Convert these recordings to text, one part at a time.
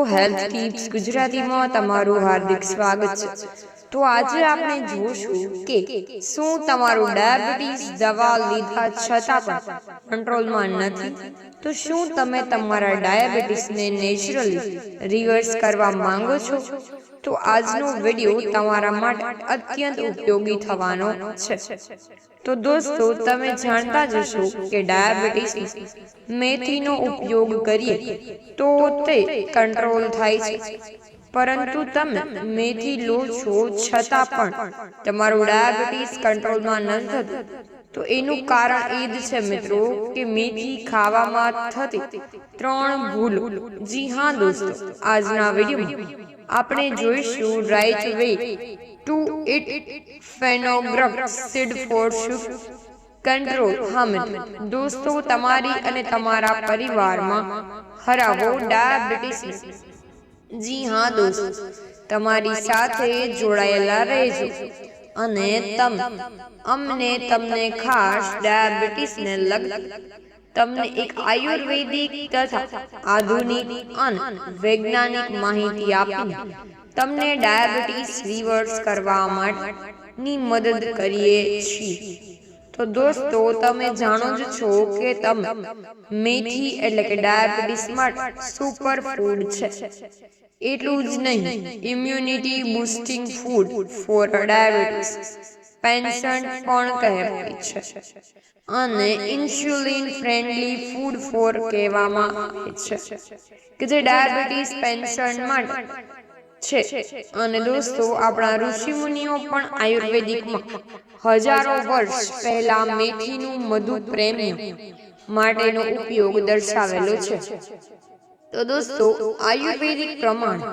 Health tips ગુજરાતીમાં તમારું હાર્દિક સ્વાગત છે। તો આજે આપણે જોશું કે શું તમારું ડાયાબિટીસ દવા લીધા છતાં પણ કંટ્રોલમાં નથી, તો શું તમે તમારા ડાયાબિટીસને નેચરલી રિવર્સ કરવા માંગો છો? તો આજનો વિડિયો તમારા માટે અત્યંત ઉપયોગી થવાનો છે। તો દોસ્તો, તમે જાણતા જ હશો કે ડાયાબિટીસમાં મેથીનો ઉપયોગ કરીએ તો તે કંટ્રોલ થાય છે, પરંતુ તમે મેથી લો છો છતાં પણ તમારું ડાયાબિટીસ કંટ્રોલમાં નથી થતું, તો એનું કારણ એ જ છે મિત્રો કે મેથી ખાવામાં થતી 3 ભૂલો। જી હા દોસ્તો, આજના વિડીયોમાં આપણે જોઈશું right way to eat fenugreek seed for sugar control. હા મિત્રો, દોસ્તો, તમારી અને તમારા પરિવારમાં હરાવો ડાયાબિટીસ। જી હા દોસ્તો, તમારી સાથે જોડાયેલા રહેજો અને તમને ખાસ ડાયાબિટીસને લગતી તમને એક આયુર્વેદિક તથા આધુનિક અને વૈજ્ઞાનિક માહિતી આપીને તમને ડાયાબિટીસ રિવર્સ કરવા માટેની મદદ કરીએ છીએ। તો દોસ્તો, તમે જાણો જ છો કે મેથી એટલે કે ડાયાબિટીસ માટે સુપર ફૂડ છે। એટલું જ નહીં, immunity boosting food for diabetes patient પણ કહેવાય છે અને ઇન્સ્યુલિન ફ્રેન્ડલી ફૂડ ફોર કહેવામાં આવે છે કે જે ડાયાબિટીસ પેશન્ટ માટે છે। અને દોસ્તો, આપણા ઋષિમુનિઓ પણ આયુર્વેદિકમાં હજારો વર્ષ પહેલા મેથીનું મધુ પ્રેમીઓ માટેનો ઉપયોગ દર્શાવેલો છે। તો દોસ્તો, આયુર્વેદિક પ્રમાણે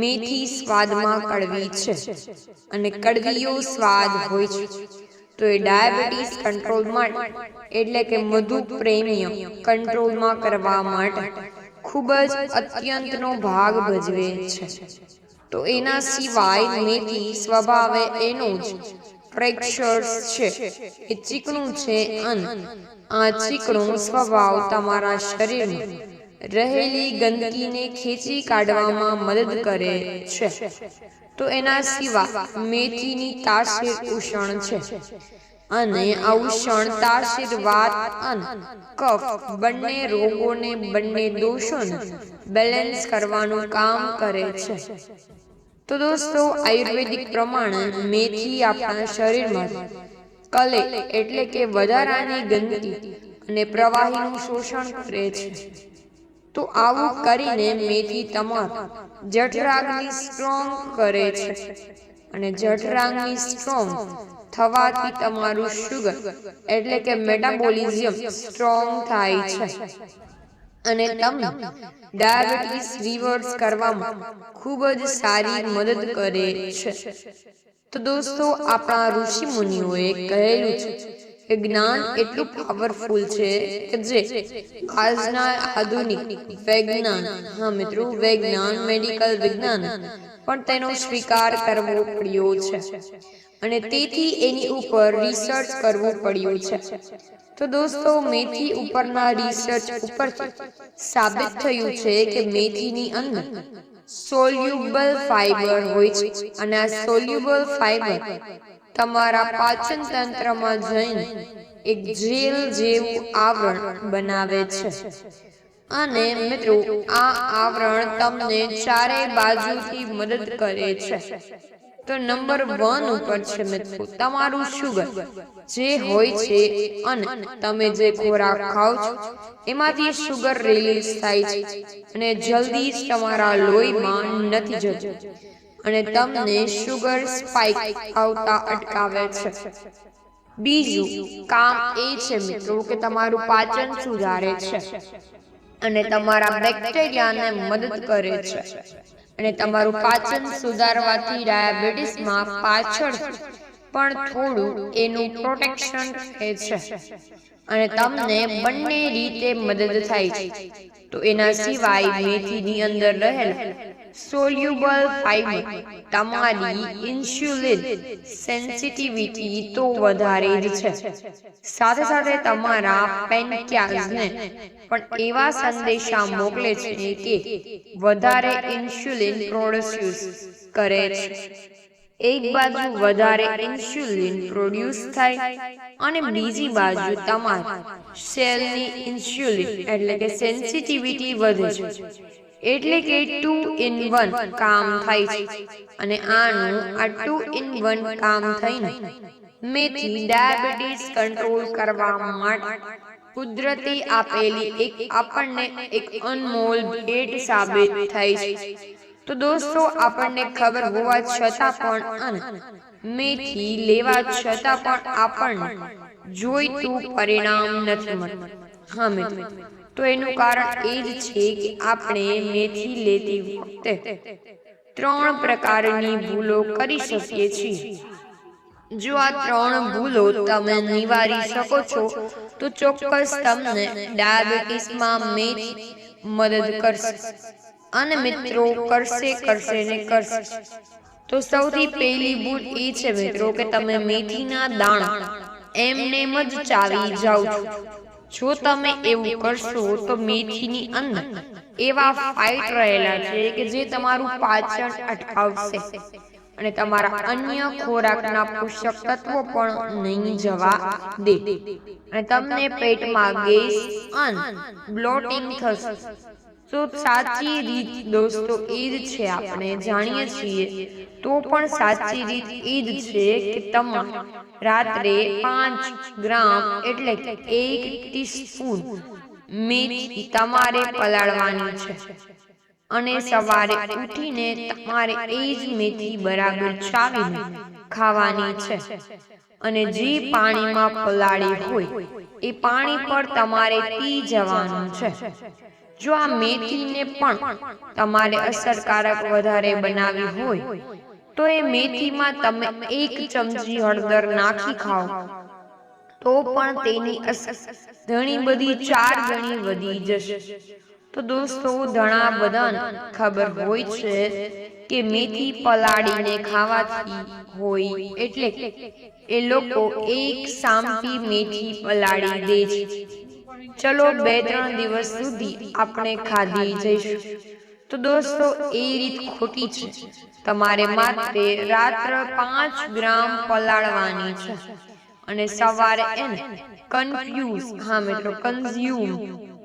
મેથી સ્વાદમાં કડવી છે અને કડવીયો સ્વાદ હોય છે, તો એ ડાયાબિટીસ કંટ્રોલ માટે એટલે કે મધુ પ્રેમીઓ કંટ્રોલમાં કરવા માટે ખૂબ જ અત્યંતનો ભાગ ભજવે છે। તો એના સિવાય મેથી સ્વભાવે એનું જ ટેક્સચર છે, એ ચીકણું છે અને આ ચીકણો સ્વભાવ તમારા શરીરમાં રહેલી ગંદકીને ખેંચી કાઢવામાં મદદ કરે છે। તો એના સિવાય મેથીની તાસીર ઉષ્ણ છે અને આ ઉષ્ણ તાસીર વાત અને કફ બંને રોગોને બંને દોષોને બેલેન્સ કરવાનું કામ કરે છે। તો દોસ્તો, આયુર્વેદિક પ્રમાણે મેથી આપણા શરીરમાં કલે એટલે કે વધારાની ગંદકી અને પ્રવાહીનું શોષણ કરે છે। તો આવું કરીને મેથી તમારા જઠરાગ્નિ સ્ટ્રોંગ કરે છે અને જઠરાગ્નિ સ્ટ્રોંગ થવાથી તમારું શુગર એટલે કે મેટાબોલિઝમ સ્ટ્રોંગ થાય છે અને તમને ડાયાબિટીસ રિવર્સ કરવામાં ખૂબ જ સારી મદદ કરે છે। તો દોસ્તો, આપણા ઋષિ મુનિઓએ કહેલું છે કે જ્ઞાન એટલું પાવરફુલ છે કે જે આજના આધુનિક વૈજ્ઞાન, હા મિત્રો, વૈજ્ઞાન મેડિકલ વિજ્ઞાન પણ તેનો સ્વીકાર કરવો પડ્યો છે અને તેથી એની ઉપર રિસર્ચ કરવું પડ્યું છે। તો દોસ્તો, મેથી ઉપરના રિસર્ચ ઉપરથી સાબિત થયું છે કે મેથીની અંદર સોલ્યુબલ ફાઇબર હોય છે અને આ સોલ્યુબલ ફાઇબર તમારા પાચન તંત્રમાં જઈને એક જેલ જેવું આવરણ બનાવે છે અને મિત્રો, આ આવરણ તમને ચારે બાજુથી મદદ કરે છે। તો નંબર 1 ઉપર છે મિત્રો તમારું શુગર જે હોય છે અને તમે જે ખોરાક ખાઓ છો એમાંથી શુગર રિલીઝ થાય છે અને જલ્દી જ તમારા લોહીમાં નથી જતું અને તમને શુગર સ્પાઇક આવતા અટકાવે છે। બીજું કામ એ છે મિત્રો કે તમારું પાચન સુધારે છે અને તમારા બેક્ટેરિયાને મદદ કરે છે અને તમારું પાચન સુધારવાથી ડાયાબિટીસમાં પાછળ પણ થોડું એનું પ્રોટેક્શન રહે છે અને તમને બંને રીતે મદદ થાય છે। તો એના સિવાય મેથીની અંદર રહેલા સોલ્યુબલ ફાઇબર તમારી ઇન્સ્યુલિન સેન્સિટિવિટી તો વધારે જ છે, સાથે સાથે તમારા પેનક્રિયાસને પણ એવા સંદેશા મોકલે છે કે વધારે ઇન્સ્યુલિન પ્રોડ્યુસ કરે છે. એક બાજુ વધારે ઇન્સ્યુલિન પ્રોડ્યુસ થાય અને બીજી બાજુ તમારા સેલની ઇન્સ્યુલિન એટલે કે સેન્સિટિવિટી વધે છે. એટલે કે 2 in 1 કામ થાય છે. અને આનું આ 2 in 1 કામ થઈને મેથી ડાયાબિટીસ કંટ્રોલ કરવા માટે કુદરતી આપેલી આપણને એક અનમોલ ભેટ સાબિત થઈ છે. તો દોસ્તો, આપણને ખબર હોવા છતાં પણ અને મેથી લેવા છતાં પણ આપણને જોઈતું પરિણામ નથી મળતું. હા મિત્રો, તો એનું કારણ એ જ છે કે આપણે મેથી લેતી વખતે 3 પ્રકારની ભૂલો કરી શકીએ છીએ. જો આ 3 ભૂલો તમે નિવારી શકો છો તો ચોક્કસ તમને ડાયાબિટીસમાં મેથી મદદ કરશે. અને મિત્રો, કરશે ને કરશે. તો સૌથી પહેલી ભૂલ એ છે મિત્રો કે તમે મેથીના દાણા એમનેમ જ ચાવી જાઓ છો. જો તમે એવું કરશો તો મેથીની અંદર એવા ફાઇટ રહેલા છે કે જે તમારું પાચન અટકાવશે અને તમારા અન્ય ખોરાકના પોષક તત્વો પણ નહીં જવા દે અને તમને પેટમાં ગેસ અને બ્લોટિંગ થશે. તો સાચી રીત દોસ્તો એ જ છે, આપણે જાણીએ છીએ તો પણ સાચી રીત એ જ છે કે તમારે રાત્રે 5 ગ્રામ એટલે કે 1 ટીસ્પૂન મેથી તમારે પલાળવાની છે અને સવારે ઉઠીને તમારે એ જ મેથી બરાબર ચાવીને ખાવાની છે. અને જે પાણીમાં પલાળી હોય એ પાણી પર તમારે પી જવાનું છે. જો આ મેથીને પણ તમારે અસરકારક વધારે બનાવી હોય તો એ મેથીમાં તમે 1 ચમચી હળદર નાખી ખાઓ તો પણ તેની અસર ઘણી બધી 4 ગણી વધી જશે. તો દોસ્તો, ઘણા બધાને ખબર હોય છે કે મેથી પલાળીને ખાવાથી હોય એટલે એ લોકો 1 સામટી મેથી પલાળી દે છે. ચલો 2-3 દિવસ સુધી આપણે ખાધી જઈશું. તો દોસ્તો, એ રીત ખોટી છે. તમારે માત્ર રાત્ર 5 ગ્રામ પલાળવાની છે અને સવારે એને કન્ઝ્યુમ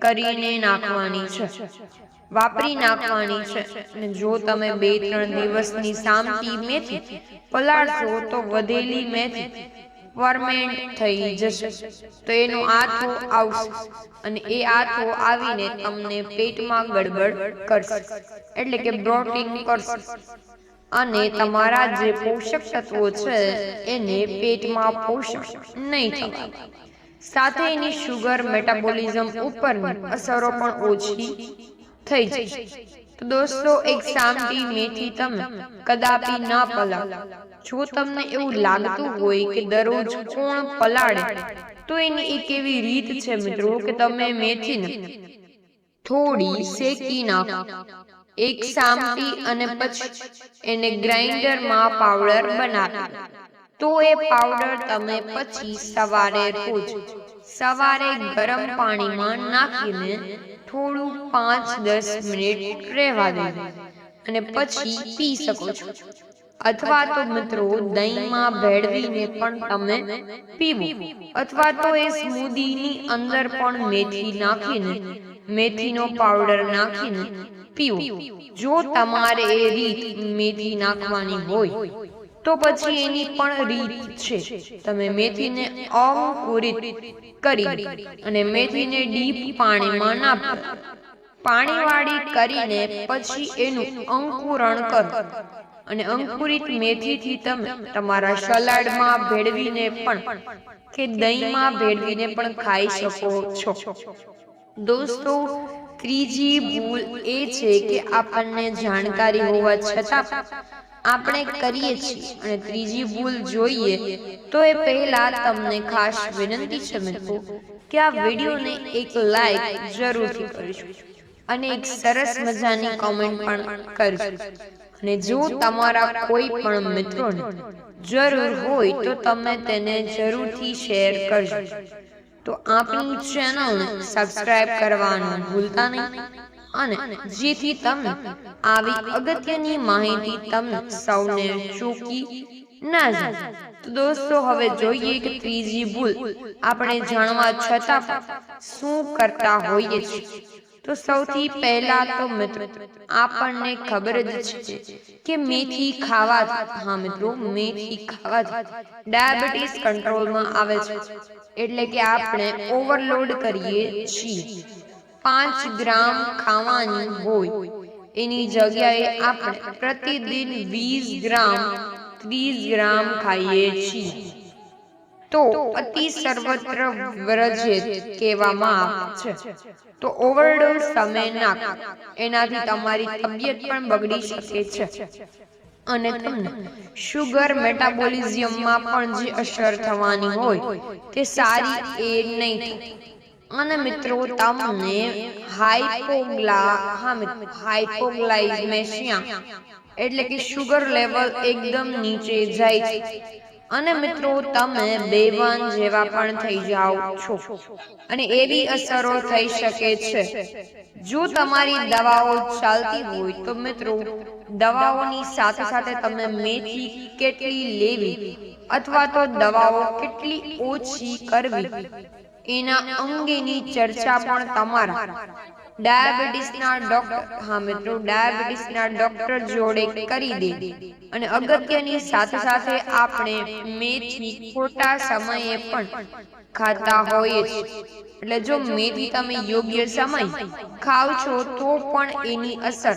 કરીને નાખવાની છે, વાપરી નાખવાની છે. અને જો તમે 2-3 દિવસની સામટી મેથી પલાળશો તો વધેલી મેથી ફર્મેન્ટ થઈ જશે. તો એનો આથો આવશે અને એ આથો આવીને તમને પેટમાં ગડબડ કરશે એટલે કે બ્લોટિંગ કરશે અને તમારા જે પોષક તત્વો છે એને પેટમાં પોષણ નહીં થવા દે. સાથે એની શુગર મેટાબોલિઝમ ઉપરની અસરો પણ ઓછી થઈ જશે. તો દોસ્તો, એક સામટી મેથી તમે કદાપી ન પલાળો. જો તમને એવું લાગતું હોય કે દરરોજ કોણ પલાળે તો એની એક એવી રીત છે મિત્રો કે તમે મેથીને થોડી શેકી નાખો 1 સામટી અને પછી એને ગ્રાઇન્ડરમાં પાવડર બનાવી. તો એ પાવડર તમે પછી સવારે ગરમ પાણીમાં નાખીને થોડું 5-10 મિનિટ રહેવા દેવું અને પછી પી શકો છો. અથવા તો મિત્રો દહીંમાં ભેળવીને પણ તમે પીવું અથવા તો એ સ્મૂધીની અંદર પણ મેથી નાખીને મેથીનો પાવડર નાખીને પીવું. જો તમારે એ રીત મેથી નાખવાની હોય તો પછી એની પણ રીત છે. તમે મેથીને અંકુરિત કરી અને મેથીને ડીપ પાણીમાં નાખો, પાણીવાળી કરીને પછી એનું અંકુરણ કરો અને અંકુરિત મેથીથી તમે તમારા સલાડમાં ભેળવીને પણ કે દહીંમાં ભેળવીને પણ ખાઈ શકો છો. દોસ્તો, ત્રીજી ભૂલ એ છે કે આપણને જાણકારી હોવા છતાં આપણે કરીએ છીએ. અને ત્રીજી ભૂલ જોઈએ તો એ પહેલા તમને ખાસ વિનંતી છે મિત્રો કે આ વિડીયોને એક લાઈક જરૂરથી કરજો અને એક સરસ મજાની કોમેન્ટ પણ કરજો. અને જો તમારા કોઈ પણ મિત્રોને જરૂર હોય તો તમે તેને જરૂરથી શેર કરજો. તો આપણી ચેનલને સબસ્ક્રાઇબ કરવાનું ભૂલતા નહીં, અને જેથી તમને આવી અગત્યની માહિતી તમને સૌને ચૂકી ના જાય. તો દોસ્તો, હવે જોઈએ કે ત્રીજી ભૂલ આપણે જાણવા છતાં પણ શું કરતા હોઈએ છીએ. તો સૌથી પહેલા તો મિત્રો, આપણને ખબર જ છે કે મેથી ખાવાથી, હા મિત્રો, મેથી ખાવાથી ડાયાબિટીસ કંટ્રોલમાં આવે છે. એટલે કે આપણે ઓવરલોડ કરીએ છીએ. 5 ગ્રામ ખાવાની હોય એની જગ્યાએ આપણે પ્રતિદિન 20 ગ્રામ 30 ગ્રામ ખાઈએ છીએ. તો અતિ સર્વત્ર વર્જિત કહેવામાં આવે છે. તો ઓવરડોઝ તમે ના કરો, એનાથી તમારી તબિયત પણ બગડી શકે છે, અને તમને શુગર મેટાબોલિઝમમાં પણ જે અસર થવાની હોય તે સારી એ નહીં થાય. અને મિત્રો, તમને હાઇપોગ્લાઇસેમિયા એટલે કે શુગર લેવલ એકદમ નીચે જાય છે. અને મિત્રો, તમે બેભાન જેવા પણ થઈ જાઓ છો. અને એવી અસરો થઈ શકે છે. જો તમારી દવાઓ ચાલતી હોય તો મિત્રો, દવાઓની સાથે સાથે તમે મેથી કેટલી લેવી અથવા તો દવાઓ કેટલી ઓછી કરવી એના અંગેની ચર્ચા પણ તમારા ડાયાબિટીસના ડોક્ટર જોડે કરી દે. અને અગત્યની સાથે સાથે આપણે મેથી ખોટા સમયે પણ ખાતા હોઈએ છીએ. એટલે જો મેથી તમે યોગ્ય સમય ખાવ છો તો પણ એની અસર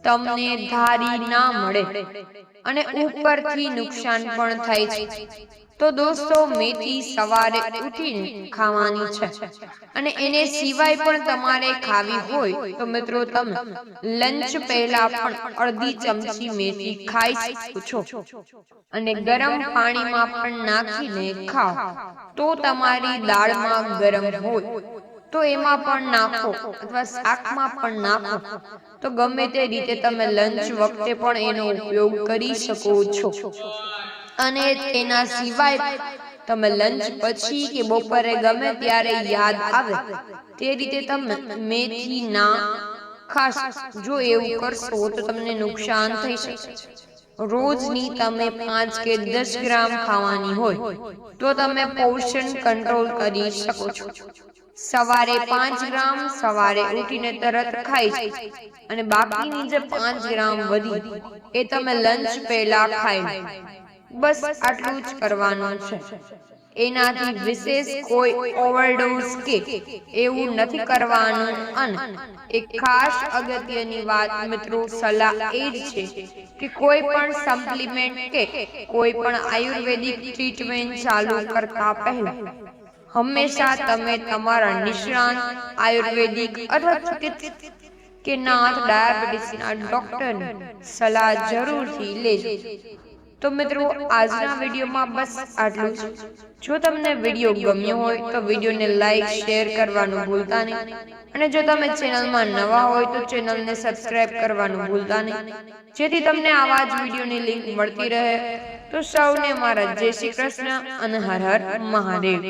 તમને ધારી ના મળે, અને ઉપરથી નુકસાન પણ થાય છે. તો દોસ્તો, મેથી સવારે ઉઠીને ખાવાની છે, અને એને સિવાય પણ તમારે ખાવી હોય તો મિત્રો, તમે લંચ પહેલા પણ અડધી ચમચી મેથી ખાઈ શકો છો. અને ગરમ પાણીમાં પણ નાખીને ખાઓ. તો તમારી દાળમાં ગરમ હોય તો એમાં પણ નાખો, અથવા શાકમાં પણ નાખો. તો ગમે તે રીતે તમે લંચ વખતે પણ એનો ઉપયોગ કરી શકો છો. અને તેના સિવાય તમે લંચ પછી કે બપોરે ગમે ત્યારે યાદ આવે તે રીતે તમે મેથી ના ખાસ. જો એવું કરશો તો તમને નુકસાન થઈ શકે છે. રોજની તમે 5 કે 10 ગ્રામ ખાવાની હોય તો તમે પોષણ કંટ્રોલ કરી શકો છો. સવારે 5 ગ્રામ સવારે ઉઠીને તરત ખાઈ, અને બાકીની જે 5 ગ્રામ વધી એ તમે લંચ પહેલા ખાઈ. બસ આટલું જ કરવાનું છે. એનાથી વિશેષ કોઈ ઓવરડોઝ કે એવું નથી કરવાનું. અને એક ખાસ અગત્યની વાત મિત્રો, સલાહ એ જ છે કે કોઈ પણ સપ્લિમેન્ટ કે કોઈ પણ આયુર્વેદિક ટ્રીટમેન્ટ ચાલુ કરતા પહેલા હંમેશા તમે તમારા નિષ્ણાત આયુર્વેદિક અથવા ચિકિત્સક કે નાથ ડાયાબિટીસના ડોક્ટરની સલાહ જરૂરથી લેજો. તો મિત્રો, આજના વિડીયોમાં બસ આટલું જ. જો તમને વિડીયો ગમ્યો હોય તો વિડીયોને લાઈક શેર કરવાનું ભૂલતા નહીં. અને જો તમે ચેનલમાં નવા હોય તો ચેનલને સબસ્ક્રાઇબ કરવાનું ભૂલતા નહીં, જેથી તમને આવા જ વિડીયોની લિંક મળતી રહે. તો સૌને મારા જય શ્રી કૃષ્ણ અને હર હર મહાદેવ.